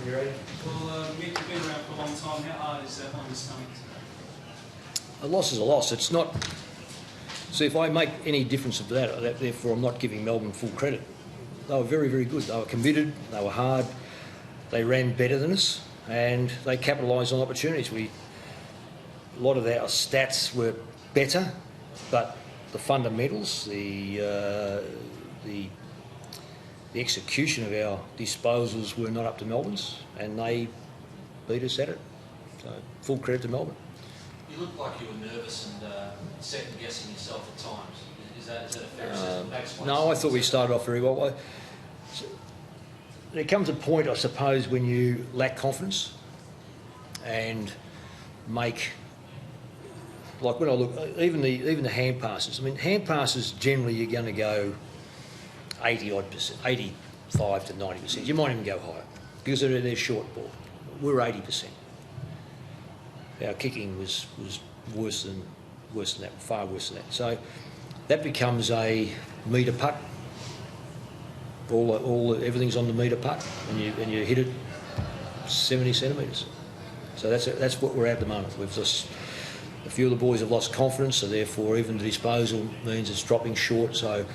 You ready? Well, Mick, you've been around for a long time. How hard is that on your stomach today? A loss is a loss. It's not. See, if I make any difference of that, therefore I'm not giving Melbourne full credit. They were very, very good. They were committed. They were hard. They ran better than us, and they capitalised on opportunities. A lot of our stats were better, but the fundamentals, the execution of our disposals were not up to Melbourne's, and they beat us at it. So full credit to Melbourne. You looked like you were nervous and second-guessing yourself at times. Is that a fair assessment? No, I thought we started off very well. There comes a point, I suppose, when you lack confidence and make, like when I look, even the hand passes. I mean, hand passes generally you're going to go 80-odd%, 85 to 90%. You might even go higher because they're short ball. We're 80%. Our kicking was worse than that, far worse than that. So that becomes a metre putt. Everything's on the metre putt, and you hit it 70 centimetres. So that's what we're at the moment. We've just a few of the boys have lost confidence, so therefore even the disposal means it's dropping short. So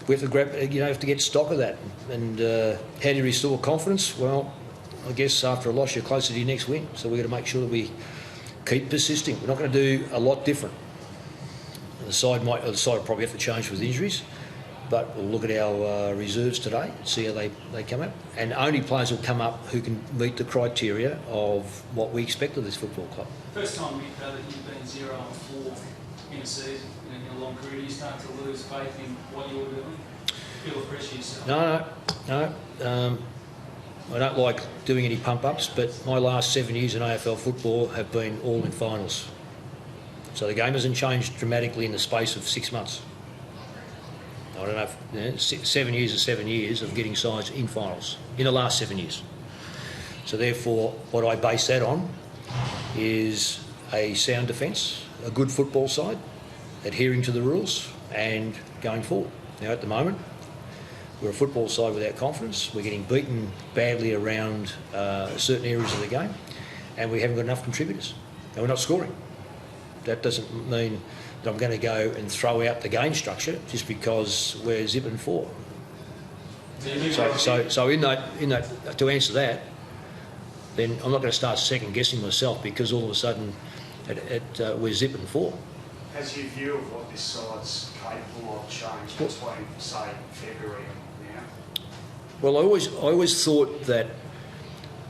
we have to have to get stock of that. And how do you restore confidence? Well, I guess after a loss you're closer to your next win. So we've got to make sure that we keep persisting. We're not going to do a lot different. The side will probably have to change with injuries, but we'll look at our reserves today and see how they come up. And only players will come up who can meet the criteria of what we expect of this football club. First time, Mick, that you've been 0-4 in a season, in a long career, you start to lose faith in what you're doing? Feel the pressure yourself? No. I don't like doing any pump-ups, but my last 7 years in AFL football have been all in finals. So the game hasn't changed dramatically in the space of 6 months. I don't know if 7 years is 7 years of getting sides in finals in the last 7 years. So therefore, what I base that on is a sound defence, a good football side, adhering to the rules and going forward. Now at the moment, we're a football side without confidence. We're getting beaten badly around certain areas of the game, and we haven't got enough contributors, and we're not scoring. That doesn't mean that I'm going to go and throw out the game structure just because we're zipping 4. So in that, to answer that, then I'm not going to start second guessing myself because all of a sudden we're zipping 4. Has your view of what this side's capable of changed between, say, February and now? Well, I always thought that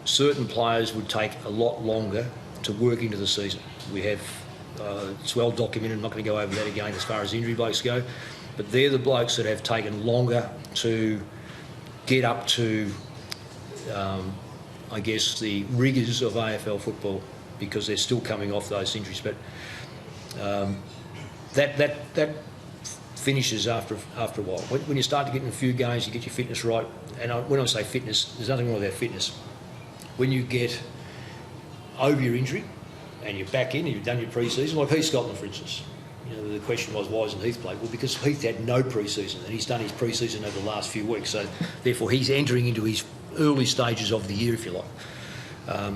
certain players would take a lot longer to work into the season. We have, it's well documented, I'm not going to go over that again as far as injury blokes go, but they're the blokes that have taken longer to get up to, I guess, the rigours of AFL football because they're still coming off those injuries. But that finishes after a while. When you start to get in a few games, you get your fitness right. And when I say fitness, there's nothing wrong with our fitness. When you get over your injury and you're back in and you've done your pre-season, like Heath Scotland, for instance. You know, the question was, why hasn't Heath played? Well, because Heath had no pre-season and he's done his pre-season over the last few weeks. So therefore, he's entering into his early stages of the year, if you like.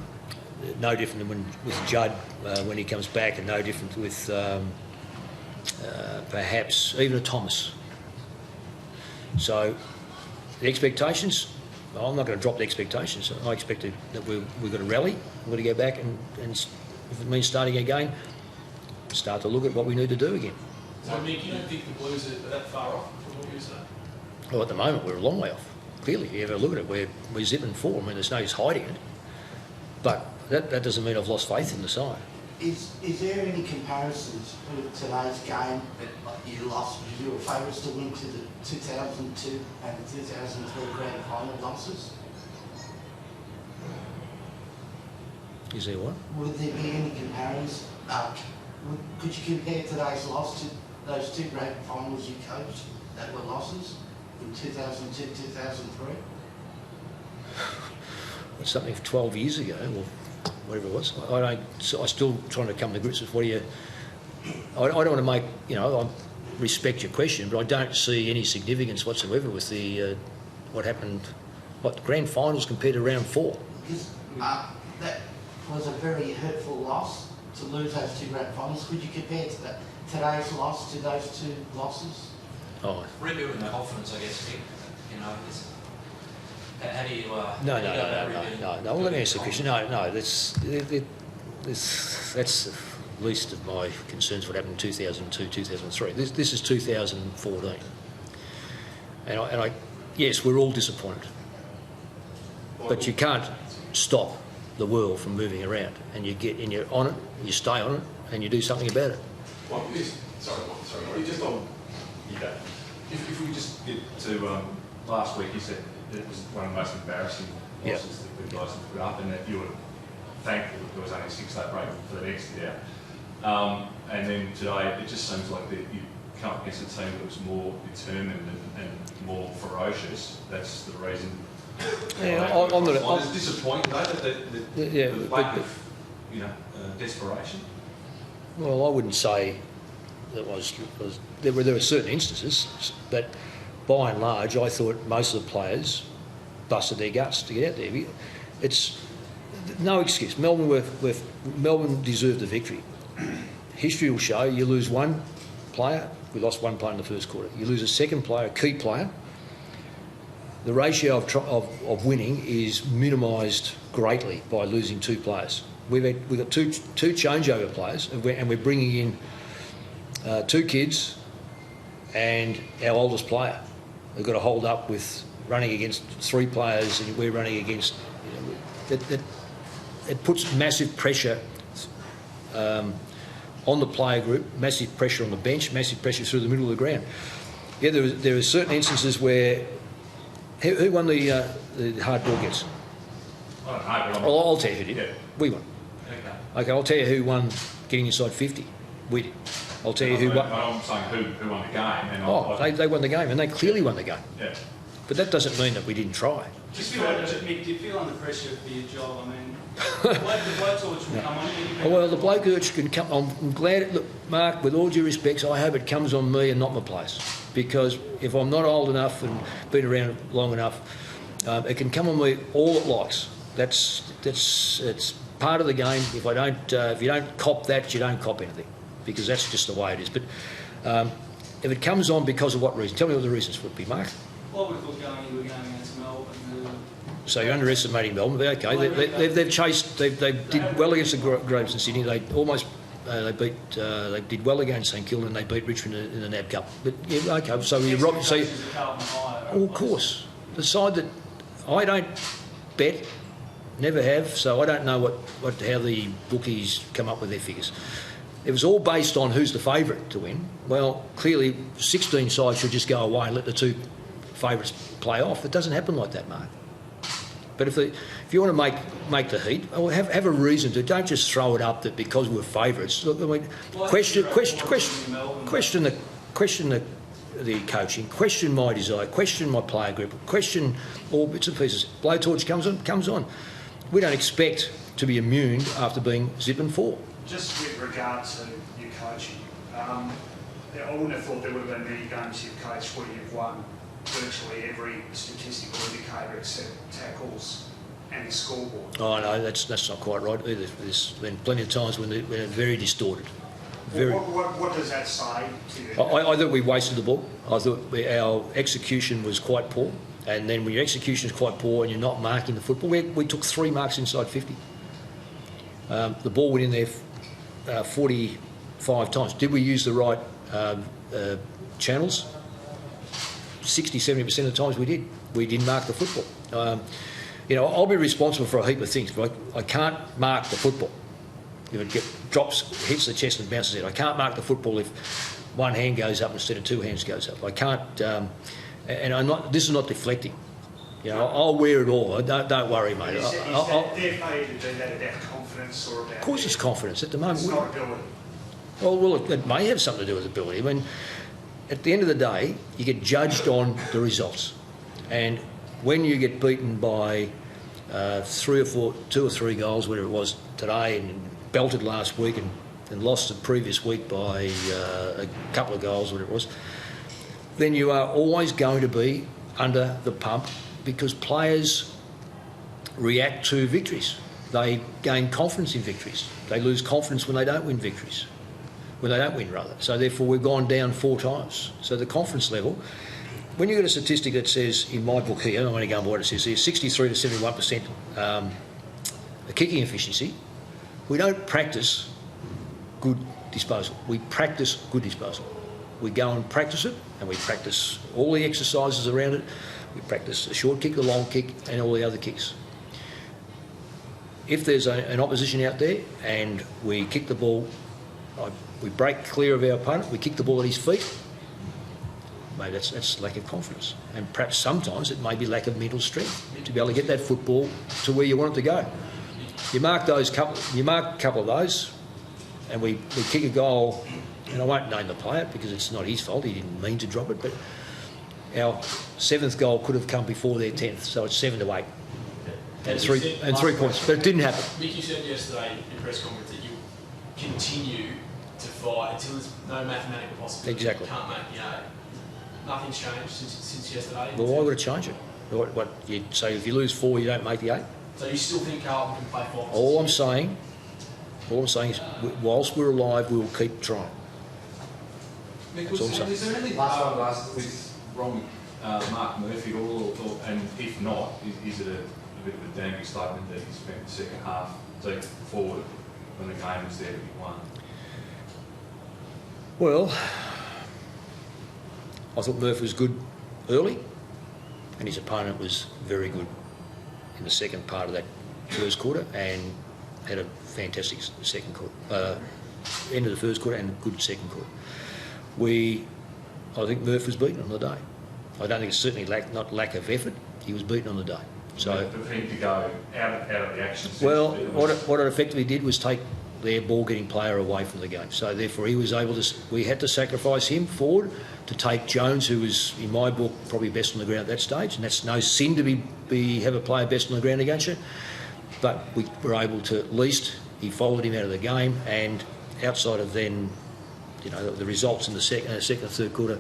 No different than with Judd when he comes back, and no different with perhaps even a Thomas. So the expectations, well, I'm not going to drop the expectations. I expect that we've got to rally, we've got to go back and if it means starting again, start to look at what we need to do again. So Mick, you don't think the Blues are that far off from what you say? Well, at the moment we're a long way off. Clearly, if you ever look at it, we're zipping 4. I mean, there's no use hiding it. But that doesn't mean I've lost faith in the side. Is there any comparisons with today's game that you lost because you were favourites to win to the 2002 and the 2003 grand final losses? Is there what? Would there be any comparisons? Could you compare today's loss to those 2 grand finals you coached that were losses in 2002, 2003? It's something 12 years ago, or whatever it was. I'm still trying to come to grips with what do you... I don't want to make, I respect your question, but I don't see any significance whatsoever with the what happened, the grand finals compared to round 4. Because that was a very hurtful loss to lose those two grand finals. Could you compare today's loss to those two losses? Oh. Rebuilding confidence, I guess, Mick. You know, how do you... No. Well, let me answer the question. No, that's the least of my concerns what happened in 2002, 2003. This is 2014. And yes, we're all disappointed. But you can't stop the world from moving around, and you're on it, you stay on it, and you do something about it. Well, sorry. Just on, if we just get to last week, you said it was one of the most embarrassing losses that the guys have put up, and that you were thankful that there was only a 6-day break for the next year. And then today, it just seems like that you come up against a team that was more determined and more ferocious. That's the reason. It's disappointing, though, that the lack of, desperation. Well, I wouldn't say that there were certain instances, but by and large, I thought most of the players busted their guts to get out there. It's no excuse. Melbourne deserved the victory. History will show you lose one player. We lost one player in the first quarter. You lose a second player, a key player. The ratio of winning is minimised greatly by losing two players. We've got two changeover players, and we're bringing in two kids and our oldest player. We've got to hold up with running against three players, and we're running against. It puts massive pressure on the player group, massive pressure on the bench, massive pressure through the middle of the ground. Yeah, there are certain instances where who won the hard ball gets? I don't know. I'll tell you who did. Yeah. We won. Okay, I'll tell you who won getting inside 50. We did. I'll tell you who won. I'm saying who won the game. And they won the game, and they clearly won the game. Yeah. But that doesn't mean that we didn't try. Do you feel under pressure for your job? I mean, the blowtorch will come on you. Well, the blowtorch can come. I'm glad. Look, Mark, with all due respect, I hope it comes on me and not my players, because if I'm not old enough and been around long enough, it can come on me all it likes. It's part of the game. If you don't cop that, you don't cop anything, because that's just the way it is. But if it comes on because of what reason? Tell me what the reasons would be, Mark. Well, we thought you were going against Melbourne. So you're underestimating Melbourne, but okay. They've chased. They did well against the Groves in Sydney. They almost they did well against St Kilda, and they beat Richmond in the NAB Cup. But yeah, okay. So you're right. So, of course, the side that I don't bet, never have. So I don't know how the bookies come up with their figures. It was all based on who's the favourite to win. Well, clearly, 16 sides should just go away and let the two favourites play off. It doesn't happen like that, Mark. But if you want to make the heat, well, have a reason to. Don't just throw it up that because we're favourites. Look, I mean, question the coaching, question my desire, question my player group, question all bits and pieces. Blowtorch comes on. We don't expect to be immune after being 0-4. Just with regard to your coaching, I wouldn't have thought there would have been many games you've coached where you've won virtually every statistical indicator except tackles and the scoreboard. Oh no, that's not quite right either. There's been plenty of times when it's very distorted. What does that say to you? I thought we wasted the ball. I thought our execution was quite poor, and then when your execution is quite poor and you're not marking the football, we took 3 marks inside 50. The ball went in there 45 times. Did we use the right channels? 60-70% of the times we did. We didn't mark the football. I'll be responsible for a heap of things, but I can't mark the football. If it drops, hits the chest and bounces out. I can't mark the football if one hand goes up instead of 2 hands goes up. I can't, and I'm not. This is not deflecting. I'll wear it all. Don't worry, mate. Is that their failure to do that about confidence or about? Of course, it's confidence at the moment. It's not ability. Well, it may have something to do with ability. I mean, at the end of the day, you get judged on the results, and when you get beaten by 2 or 3 goals, whatever it was today, and belted last week and lost the previous week by a couple of goals, whatever it was, then you are always going to be under the pump, because players react to victories. They gain confidence in victories. They lose confidence when they don't win victories. When they don't win, rather. So therefore, we've gone down 4 times. So the confidence level, when you get a statistic that says, in my book here, I'm only going by what it says here, 63 to 71% a kicking efficiency, we don't practice good disposal. We practice good disposal. We go and practice it, and we practice all the exercises around it. We practice the short kick, the long kick, and all the other kicks. If there's an opposition out there and we kick the ball, we break clear of our opponent, we kick the ball at his feet, maybe that's lack of confidence. And perhaps sometimes it may be lack of mental strength to be able to get that football to where you want it to go. You mark a couple of those, and we kick a goal, and I won't name the player because it's not his fault, he didn't mean to drop it, but our 7th goal could have come before their 10th, so it's 7 to 8. And 3 points, but it didn't happen. Mick, you said yesterday in press conference that you continue to fight until there's no mathematical possibility. Exactly. You can't make, nothing's changed since yesterday. Well, why would it change it? What you say, if you lose 4, you don't make the 8? So you still think Carlton can play 4? All I'm saying is, whilst we're alive, we'll keep trying. Mick, That's all I'm saying. is there anything wrong with Mark Murphy at all, and if not, is it a bit of a damning statement that he spent the second half deep forward when the game was there to be won? Well, I thought Murphy was good early, and his opponent was very good in the second part of that first quarter, and had a fantastic second quarter. End of the first quarter and a good second quarter. I think Murphy was beaten on the day. I don't think it's certainly not lack of effort. He was beaten on the day. So for him to go out of the action. Well, what it effectively did was take their ball-getting player away from the game. So therefore, he was able to. We had to sacrifice him forward to take Jones, who was, in my book, probably best on the ground at that stage, and that's no sin to have a player best on the ground against you. But we were able to, at least, he folded him out of the game, and outside of then, the results in the second and third quarter,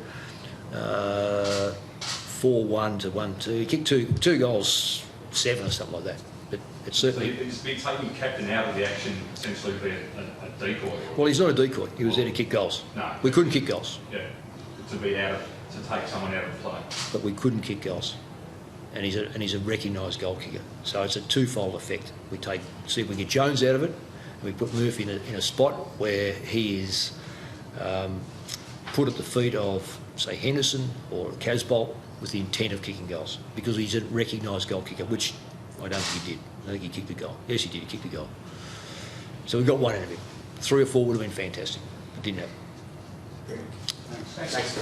4-1 to 1-2. He kicked two goals, 7 or something like that. But it's certainly. So he's been taking captain out of the action, essentially be a decoy. Well, he's not a decoy. He was there to kick goals. No. We couldn't kick goals. Yeah, to take someone out of play. But we couldn't kick goals. And he's a recognised goal kicker. So it's a twofold effect. We see if we get Jones out of it, and we put Murphy in a spot where he is put at the feet of, say, Henderson or Casbolt with the intent of kicking goals, because he's a recognised goal kicker, which I don't think he did. I think he kicked the goal. Yes, he did. He kicked the goal. So we got one out of him. 3 or 4 would have been fantastic. It didn't happen. Thanks, guys.